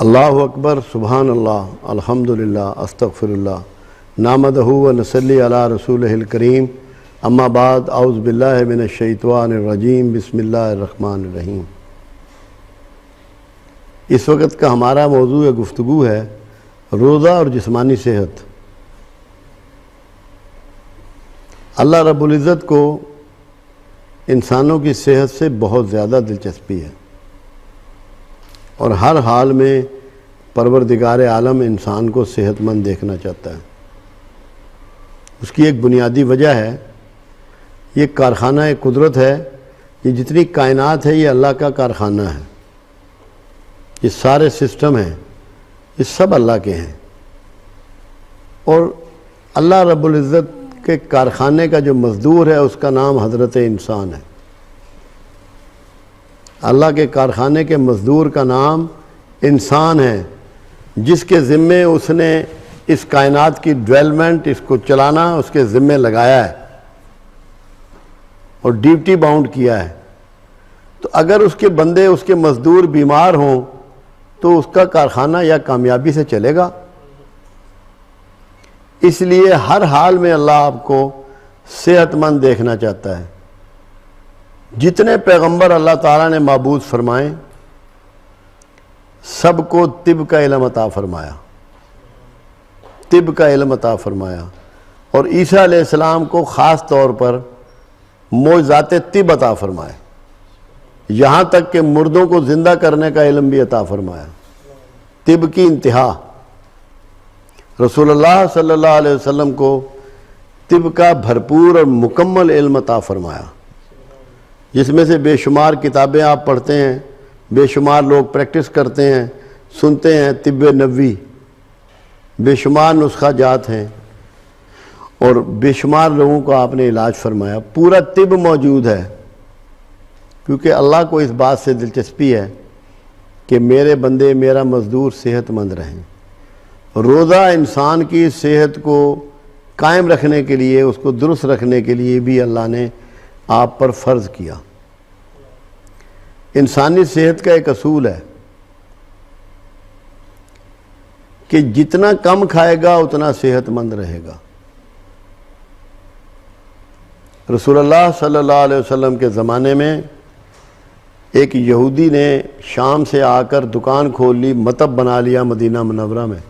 اللہ اکبر سبحان اللہ الحمدللہ استغفراللہ نحمدہ و نصلی علی رسولہ الکریم اما بعد اعوذ باللہ من الشیطان الرجیم بسم اللہ الرحمن الرحیم۔ اس وقت کا ہمارا موضوع گفتگو ہے روزہ اور جسمانی صحت۔ اللہ رب العزت کو انسانوں کی صحت سے بہت زیادہ دلچسپی ہے اور ہر حال میں پروردگار عالم انسان کو صحت مند دیکھنا چاہتا ہے۔ اس کی ایک بنیادی وجہ ہے، یہ کارخانہ قدرت ہے، یہ جتنی کائنات ہے یہ اللہ کا کارخانہ ہے، یہ سارے سسٹم ہیں، یہ سب اللہ کے ہیں، اور اللہ رب العزت کے کارخانے کا جو مزدور ہے اس کا نام حضرت انسان ہے۔ اللہ کے کارخانے کے مزدور کا نام انسان ہے، جس کے ذمے اس نے اس کائنات کی ڈیولپمنٹ، اس کو چلانا اس کے ذمے لگایا ہے اور ڈیوٹی باؤنڈ کیا ہے۔ تو اگر اس کے بندے، اس کے مزدور بیمار ہوں تو اس کا کارخانہ یا کامیابی سے چلے گا۔ اس لیے ہر حال میں اللہ آپ کو صحت مند دیکھنا چاہتا ہے۔ جتنے پیغمبر اللہ تعالیٰ نے مبعوث فرمائے سب کو طب کا علم عطا فرمایا، طب کا علم عطا فرمایا، اور عیسیٰ علیہ السلام کو خاص طور پر معجزات طب عطا فرمائے، یہاں تک کہ مردوں کو زندہ کرنے کا علم بھی عطا فرمایا۔ طب کی انتہا، رسول اللہ صلی اللہ علیہ وسلم کو طب کا بھرپور اور مکمل علم عطا فرمایا، جس میں سے بے شمار کتابیں آپ پڑھتے ہیں، بے شمار لوگ پریکٹس کرتے ہیں، سنتے ہیں، طب نبوی، بے شمار نسخہ جات ہیں اور بے شمار لوگوں کو آپ نے علاج فرمایا۔ پورا طب موجود ہے، کیونکہ اللہ کو اس بات سے دلچسپی ہے کہ میرے بندے، میرا مزدور صحت مند رہیں۔ روزہ انسان کی صحت کو قائم رکھنے کے لیے، اس کو درست رکھنے کے لیے بھی اللہ نے آپ پر فرض کیا۔ انسانی صحت کا ایک اصول ہے کہ جتنا کم کھائے گا اتنا صحت مند رہے گا۔ رسول اللہ صلی اللہ علیہ وسلم کے زمانے میں ایک یہودی نے شام سے آ کر دکان کھول لی، مطب بنا لیا مدینہ منورہ میں۔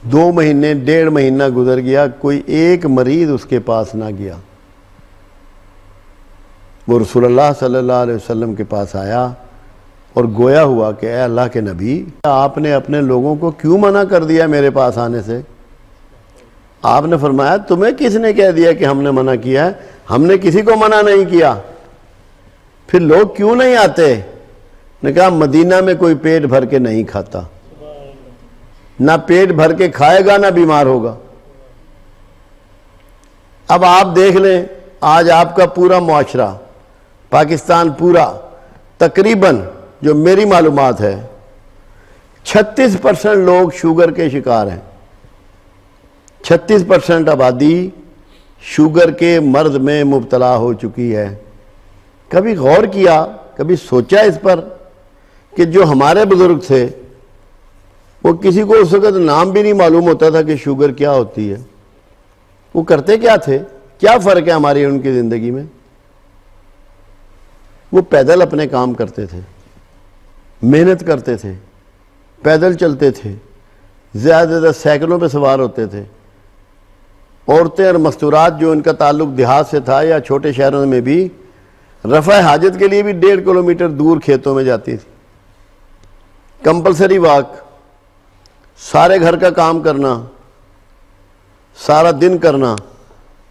2 مہینے، 1.5 مہینہ گزر گیا، کوئی ایک مریض اس کے پاس نہ گیا۔ وہ رسول اللہ صلی اللہ علیہ وسلم کے پاس آیا اور گویا ہوا کہ اے اللہ کے نبی، آپ نے اپنے لوگوں کو کیوں منع کر دیا میرے پاس آنے سے؟ آپ نے فرمایا تمہیں کس نے کہہ دیا کہ ہم نے منع کیا ہے؟ ہم نے کسی کو منع نہیں کیا۔ پھر لوگ کیوں نہیں آتے؟ نے کہا مدینہ میں کوئی پیٹ بھر کے نہیں کھاتا، نہ پیٹ بھر کے کھائے گا نہ بیمار ہوگا۔ اب آپ دیکھ لیں، آج آپ کا پورا معاشرہ، پاکستان پورا، تقریباً جو میری معلومات ہے 36% لوگ شوگر کے شکار ہیں۔ 36% آبادی شوگر کے مرض میں مبتلا ہو چکی ہے۔ کبھی غور کیا، کبھی سوچا اس پر کہ جو ہمارے بزرگ تھے وہ کسی کو اس وقت نام بھی نہیں معلوم ہوتا تھا کہ شوگر کیا ہوتی ہے، وہ کرتے کیا تھے؟ کیا فرق ہے ہماری ان کی زندگی میں؟ وہ پیدل اپنے کام کرتے تھے، محنت کرتے تھے، پیدل چلتے تھے، زیادہ سے زیادہ سائیکلوں پہ سوار ہوتے تھے۔ عورتیں اور مستورات جو ان کا تعلق دیہات سے تھا یا چھوٹے شہروں میں بھی، رفع حاجت کے لیے بھی 1.5 کلومیٹر دور کھیتوں میں جاتی تھی۔ کمپلسری واک، سارے گھر کا کام کرنا، سارا دن کرنا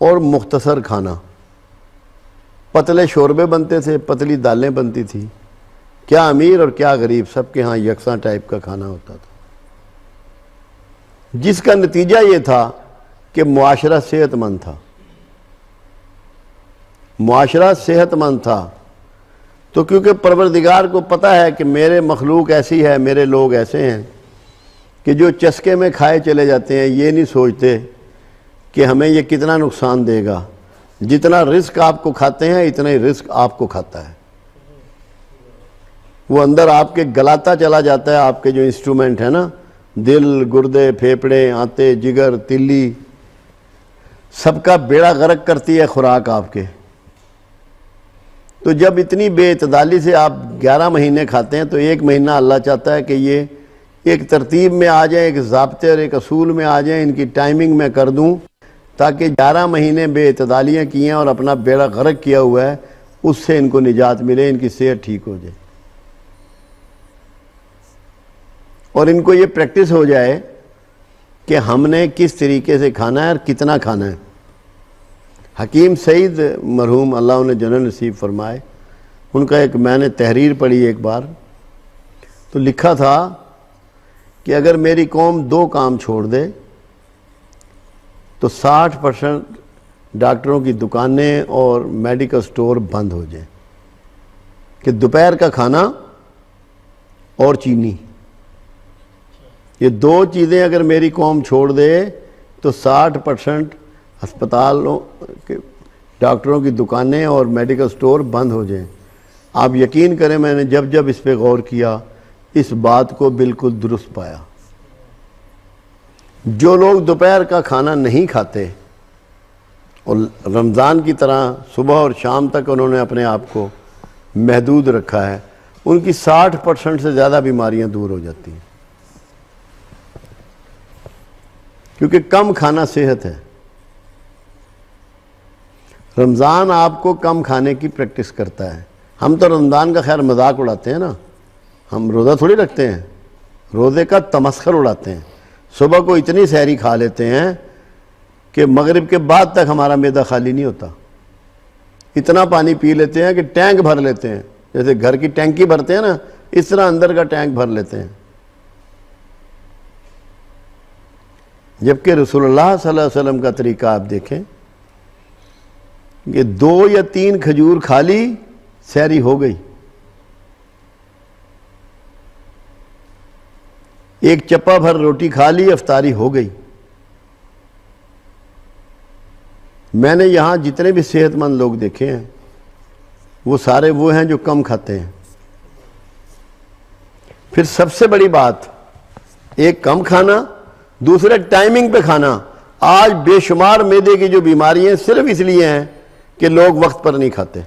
اور مختصر کھانا۔ پتلے شوربے بنتے تھے، پتلی دالیں بنتی تھی۔ کیا امیر اور کیا غریب، سب کے ہاں یکساں ٹائپ کا کھانا ہوتا تھا، جس کا نتیجہ یہ تھا کہ معاشرہ صحت مند تھا۔ معاشرہ صحت مند تھا تو کیونکہ پروردگار کو پتہ ہے کہ میرے مخلوق ایسی ہے، میرے لوگ ایسے ہیں کہ جو چسکے میں کھائے چلے جاتے ہیں، یہ نہیں سوچتے کہ ہمیں یہ کتنا نقصان دے گا۔ جتنا رزق آپ کو کھاتے ہیں اتنا ہی رزق آپ کو کھاتا ہے۔ وہ اندر آپ کے گلاتا چلا جاتا ہے، آپ کے جو انسٹرومنٹ ہے نا، دل، گردے، پھیپھڑے، آنتے، جگر، تلی، سب کا بیڑا غرق کرتی ہے خوراک آپ کے۔ تو جب اتنی بے اعتدالی سے آپ 11 مہینے کھاتے ہیں تو ایک مہینہ اللہ چاہتا ہے کہ یہ ایک ترتیب میں آ جائیں، ایک ضابطے اور ایک اصول میں آ جائیں، ان کی ٹائمنگ میں کر دوں، تاکہ 11 مہینے بے اعتدالیاں کی ہیں اور اپنا بیڑا غرق کیا ہوا ہے، اس سے ان کو نجات ملے، ان کی صحت ٹھیک ہو جائے، اور ان کو یہ پریکٹس ہو جائے کہ ہم نے کس طریقے سے کھانا ہے اور کتنا کھانا ہے۔ حکیم سعید مرحوم، اللہ انہیں جنت نصیب فرمائے، ان کا ایک میں نے تحریر پڑھی ایک بار، تو لکھا تھا کہ اگر میری قوم 2 کام چھوڑ دے تو 60% ڈاکٹروں کی دکانیں اور میڈیکل سٹور بند ہو جائیں، کہ دوپہر کا کھانا اور چینی، یہ 2 چیزیں اگر میری قوم چھوڑ دے تو 60% ہسپتالوں کے ڈاکٹروں کی دکانیں اور میڈیکل سٹور بند ہو جائیں۔ آپ یقین کریں، میں نے جب جب اس پہ غور کیا، اس بات کو بالکل درست پایا۔ جو لوگ دوپہر کا کھانا نہیں کھاتے اور رمضان کی طرح صبح اور شام تک انہوں نے اپنے آپ کو محدود رکھا ہے، ان کی 60% سے زیادہ بیماریاں دور ہو جاتی ہیں، کیونکہ کم کھانا صحت ہے۔ رمضان آپ کو کم کھانے کی پریکٹس کرتا ہے۔ ہم تو رمضان کا خیر مذاق اڑاتے ہیں نا، ہم روزہ تھوڑی رکھتے ہیں، روزے کا تمسخر اڑاتے ہیں۔ صبح کو اتنی سحری کھا لیتے ہیں کہ مغرب کے بعد تک ہمارا معدہ خالی نہیں ہوتا، اتنا پانی پی لیتے ہیں کہ ٹینک بھر لیتے ہیں، جیسے گھر کی ٹینکی بھرتے ہیں نا، اس طرح اندر کا ٹینک بھر لیتے ہیں۔ جبکہ رسول اللہ صلی اللہ علیہ وسلم کا طریقہ آپ دیکھیں کہ 2 یا 3 کھجور کھا لی، سحری ہو گئی، ایک چپا بھر روٹی کھا لی، افطاری ہو گئی۔ میں نے یہاں جتنے بھی صحت مند لوگ دیکھے ہیں وہ سارے وہ ہیں جو کم کھاتے ہیں۔ پھر سب سے بڑی بات، ایک کم کھانا، دوسرے ٹائمنگ پہ کھانا۔ آج بے شمار معدے کی جو بیماریاں صرف اس لیے ہیں کہ لوگ وقت پر نہیں کھاتے،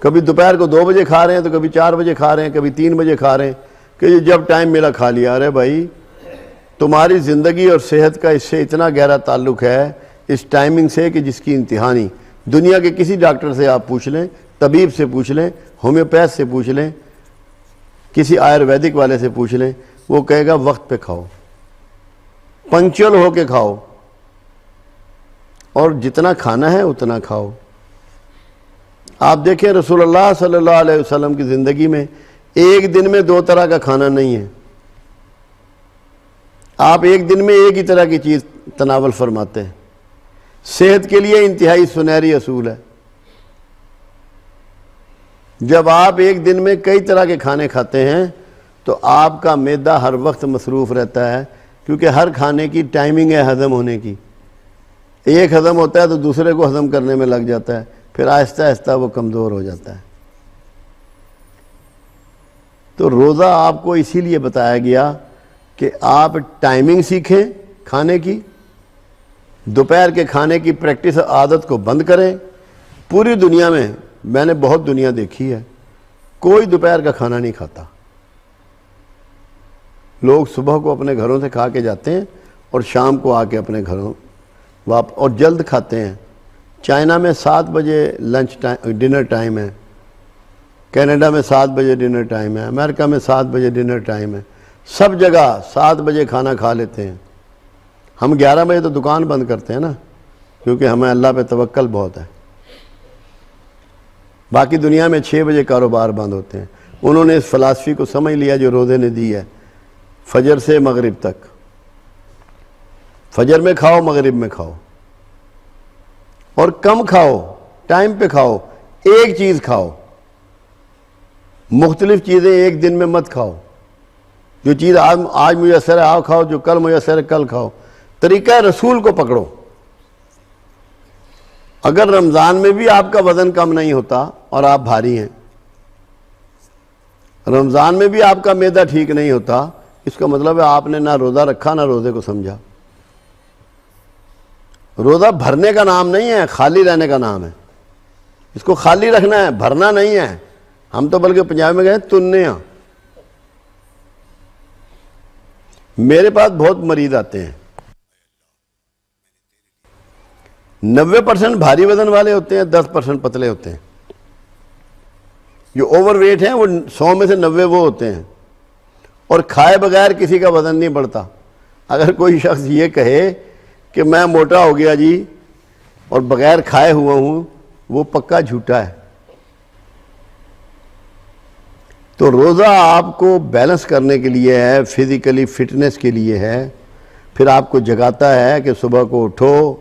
کبھی دوپہر کو 2 بجے کھا رہے ہیں تو کبھی 4 بجے کھا رہے ہیں، کبھی 3 بجے کھا رہے ہیں، کہ جب ٹائم ملا کھا لیا۔ ارے بھائی، تمہاری زندگی اور صحت کا اس سے اتنا گہرا تعلق ہے، اس ٹائمنگ سے، کہ جس کی انتہا نہیں۔ دنیا کے کسی ڈاکٹر سے آپ پوچھ لیں، طبیب سے پوچھ لیں، ہومیوپیتھ سے پوچھ لیں، کسی آیورویدک والے سے پوچھ لیں، وہ کہے گا وقت پہ کھاؤ، پنکچوئل ہو کے کھاؤ، اور جتنا کھانا ہے اتنا کھاؤ۔ آپ دیکھیں رسول اللہ صلی اللہ علیہ وسلم کی زندگی میں ایک دن میں 2 طرح کا کھانا نہیں ہے، آپ ایک دن میں ایک ہی طرح کی چیز تناول فرماتے ہیں۔ صحت کے لیے انتہائی سنہری اصول ہے، جب آپ ایک دن میں کئی طرح کے کھانے کھاتے ہیں تو آپ کا معدہ ہر وقت مصروف رہتا ہے، کیونکہ ہر کھانے کی ٹائمنگ ہے ہضم ہونے کی۔ ایک ہضم ہوتا ہے تو دوسرے کو ہضم کرنے میں لگ جاتا ہے، پھر آہستہ آہستہ وہ کمزور ہو جاتا ہے۔ تو روزہ آپ کو اسی لیے بتایا گیا کہ آپ ٹائمنگ سیکھیں کھانے کی، دوپہر کے کھانے کی پریکٹس عادت کو بند کریں۔ پوری دنیا میں نے بہت دنیا دیکھی ہے، کوئی دوپہر کا کھانا نہیں کھاتا۔ لوگ صبح کو اپنے گھروں سے کھا کے جاتے ہیں اور شام کو آ کے اپنے گھروں اور جلد کھاتے ہیں۔ چائنا میں 7 بجے ڈنر ٹائم ہے، کینیڈا میں 7 بجے ڈنر ٹائم ہے، امریکہ میں 7 بجے ڈنر ٹائم ہے، سب جگہ 7 بجے کھانا کھا لیتے ہیں۔ ہم 11 بجے تو دکان بند کرتے ہیں نا، کیونکہ ہمیں اللہ پہ توکل بہت ہے۔ باقی دنیا میں 6 بجے کاروبار بند ہوتے ہیں۔ انہوں نے اس فلسفی کو سمجھ لیا جو روزے نے دی ہے، فجر سے مغرب تک، فجر میں کھاؤ، مغرب میں کھاؤ، اور کم کھاؤ، ٹائم پہ کھاؤ، ایک چیز کھاؤ، مختلف چیزیں ایک دن میں مت کھاؤ۔ جو چیز آج میسر ہے آج کھاؤ، جو کل میسر ہے کل کھاؤ۔ طریقہ رسول کو پکڑو۔ اگر رمضان میں بھی آپ کا وزن کم نہیں ہوتا اور آپ بھاری ہیں رمضان میں بھی آپ کا معدہ ٹھیک نہیں ہوتا، اس کا مطلب ہے آپ نے نہ روزہ رکھا نہ روزے کو سمجھا۔ روزہ بھرنے کا نام نہیں ہے، خالی رہنے کا نام ہے۔ اس کو خالی رکھنا ہے، بھرنا نہیں ہے۔ ہم تو بلکہ پنجاب میں گئے تننے ہاں۔ میرے پاس بہت مریض آتے ہیں، 90% بھاری وزن والے ہوتے ہیں، 10% پتلے ہوتے ہیں۔ جو اوور ویٹ ہیں وہ 100 میں سے 90 وہ ہوتے ہیں، اور کھائے بغیر کسی کا وزن نہیں بڑھتا۔ اگر کوئی شخص یہ کہے کہ میں موٹا ہو گیا جی اور بغیر کھائے ہوا ہوں، وہ پکا جھوٹا ہے۔ تو روزہ آپ کو بیلنس کرنے کے لیے ہے، فزیکلی فٹنس کے لیے ہے، پھر آپ کو جگاتا ہے کہ صبح کو اٹھو،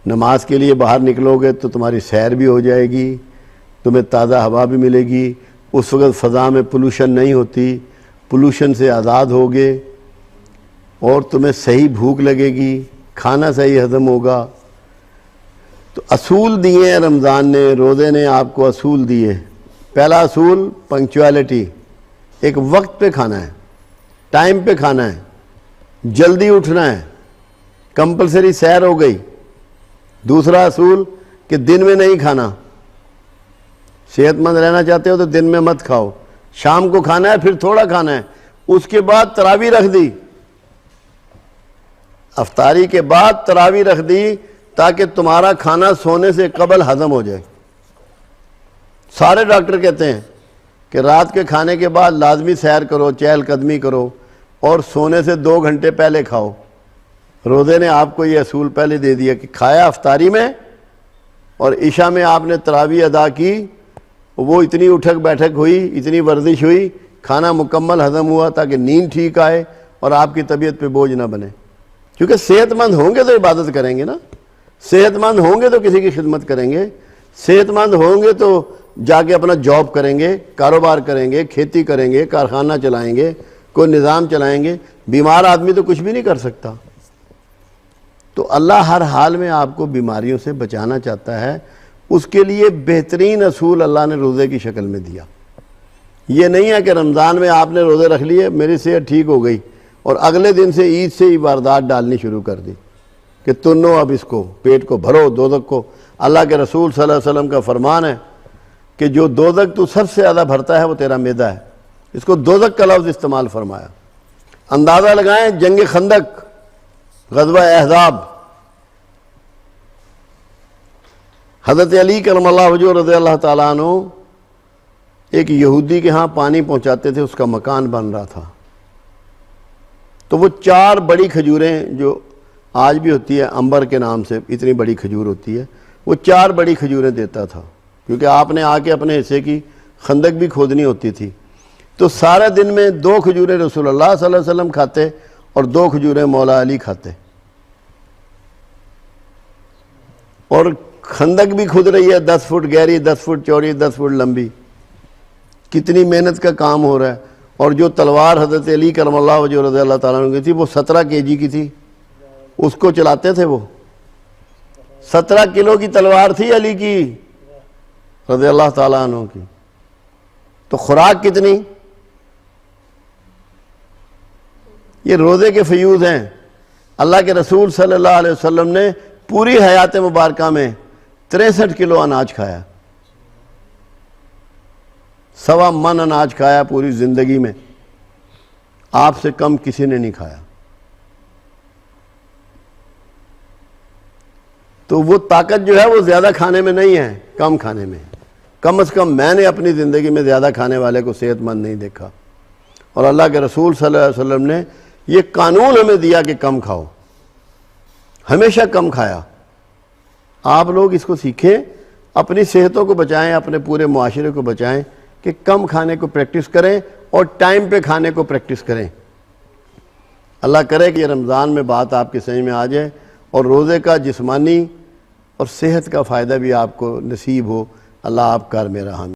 نماز کے لیے باہر نکلو گے تو تمہاری سیر بھی ہو جائے گی، تمہیں تازہ ہوا بھی ملے گی، اس وقت فضا میں پولوشن نہیں ہوتی، پولوشن سے آزاد ہوگے، اور تمہیں صحیح بھوک لگے گی، کھانا صحیح ہضم ہوگا۔ تو اصول دیے ہیں رمضان نے، روزے نے آپ کو اصول دیے۔ پہلا اصول پنکچویلٹی، ایک وقت پہ کھانا ہے، ٹائم پہ کھانا ہے، جلدی اٹھنا ہے، کمپلسری سیر ہو گئی۔ دوسرا اصول کہ دن میں نہیں کھانا، صحت مند رہنا چاہتے ہو تو دن میں مت کھاؤ، شام کو کھانا ہے، پھر تھوڑا کھانا ہے، اس کے بعد تراویح رکھ دی، افطاری کے بعد تراویح رکھ دی تاکہ تمہارا کھانا سونے سے قبل ہضم ہو جائے۔ سارے ڈاکٹر کہتے ہیں کہ رات کے کھانے کے بعد لازمی سیر کرو، چہل قدمی کرو، اور سونے سے 2 گھنٹے پہلے کھاؤ۔ روزے نے آپ کو یہ اصول پہلے دے دیا کہ کھایا افطاری میں، اور عشاء میں آپ نے تراویح ادا کی، وہ اتنی اٹھک بیٹھک ہوئی، اتنی ورزش ہوئی، کھانا مکمل ہضم ہوا تاکہ نیند ٹھیک آئے اور آپ کی طبیعت پہ بوجھ نہ بنے۔ کیونکہ صحت مند ہوں گے تو عبادت کریں گے نا، صحت مند ہوں گے تو کسی کی خدمت کریں گے، صحت مند ہوں گے تو جا کے اپنا جاب کریں گے، کاروبار کریں گے، کھیتی کریں گے، کارخانہ چلائیں گے، کوئی نظام چلائیں گے۔ بیمار آدمی تو کچھ بھی نہیں کر سکتا۔ تو اللہ ہر حال میں آپ کو بیماریوں سے بچانا چاہتا ہے، اس کے لیے بہترین اصول اللہ نے روزے کی شکل میں دیا۔ یہ نہیں ہے کہ رمضان میں آپ نے روزے رکھ لیے، میری صحت ٹھیک ہو گئی، اور اگلے دن سے عید سے ہی واردات ڈالنی شروع کر دی کہ تنو اب اس کو پیٹ کو بھرو دوزخ کو۔ اللہ کے رسول صلی اللہ علیہ وسلم کا فرمان ہے کہ جو دوزخ تو سب سے زیادہ بھرتا ہے وہ تیرا معدہ ہے۔ اس کو دوزخ کا لفظ استعمال فرمایا۔ اندازہ لگائیں، جنگ خندق، غزوہ احزاب، حضرت علی کرم اللہ وجہہ رضی اللہ تعالیٰ عنہ ایک یہودی کے ہاں پانی پہنچاتے تھے، اس کا مکان بن رہا تھا، تو وہ 4 بڑی کھجوریں، جو آج بھی ہوتی ہے امبر کے نام سے، اتنی بڑی کھجور ہوتی ہے، وہ 4 بڑی کھجوریں دیتا تھا، کیونکہ آپ نے آ کے اپنے حصے کی خندق بھی کھودنی ہوتی تھی۔ تو سارے دن میں 2 کھجوریں رسول اللہ صلی اللہ علیہ وسلم کھاتے اور 2 کھجوریں مولا علی کھاتے، اور خندق بھی کھود رہی ہے، 10 فٹ گہری، 10 فٹ چوڑی، 10 فٹ لمبی، کتنی محنت کا کام ہو رہا ہے۔ اور جو تلوار حضرت علی کرم اللہ وجہہ رضی اللہ تعالیٰ عنہ کی تھی وہ 17 kg کی تھی، اس کو چلاتے تھے۔ وہ 17 کلو کی تلوار تھی علی کی رضی اللہ تعالیٰ عنہ کی، تو خوراک کتنی؟ یہ روزے کے فیوز ہیں۔ اللہ کے رسول صلی اللہ علیہ وسلم نے پوری حیات مبارکہ میں 63 کلو اناج کھایا، 1.25 من اناج کھایا پوری زندگی میں، آپ سے کم کسی نے نہیں کھایا۔ تو وہ طاقت جو ہے وہ زیادہ کھانے میں نہیں ہے، کم کھانے میں۔ کم از کم میں نے اپنی زندگی میں زیادہ کھانے والے کو صحت مند نہیں دیکھا، اور اللہ کے رسول صلی اللہ علیہ وسلم نے یہ قانون ہمیں دیا کہ کم کھاؤ، ہمیشہ کم کھایا۔ آپ لوگ اس کو سیکھیں، اپنی صحتوں کو بچائیں، اپنے پورے معاشرے کو بچائیں، کہ کم کھانے کو پریکٹس کریں اور ٹائم پہ کھانے کو پریکٹس کریں۔ اللہ کرے کہ یہ رمضان میں بات آپ کے سمجھ میں آ جائے، اور روزے کا جسمانی اور صحت کا فائدہ بھی آپ کو نصیب ہو۔ اللہ آپ کا میرا حامی۔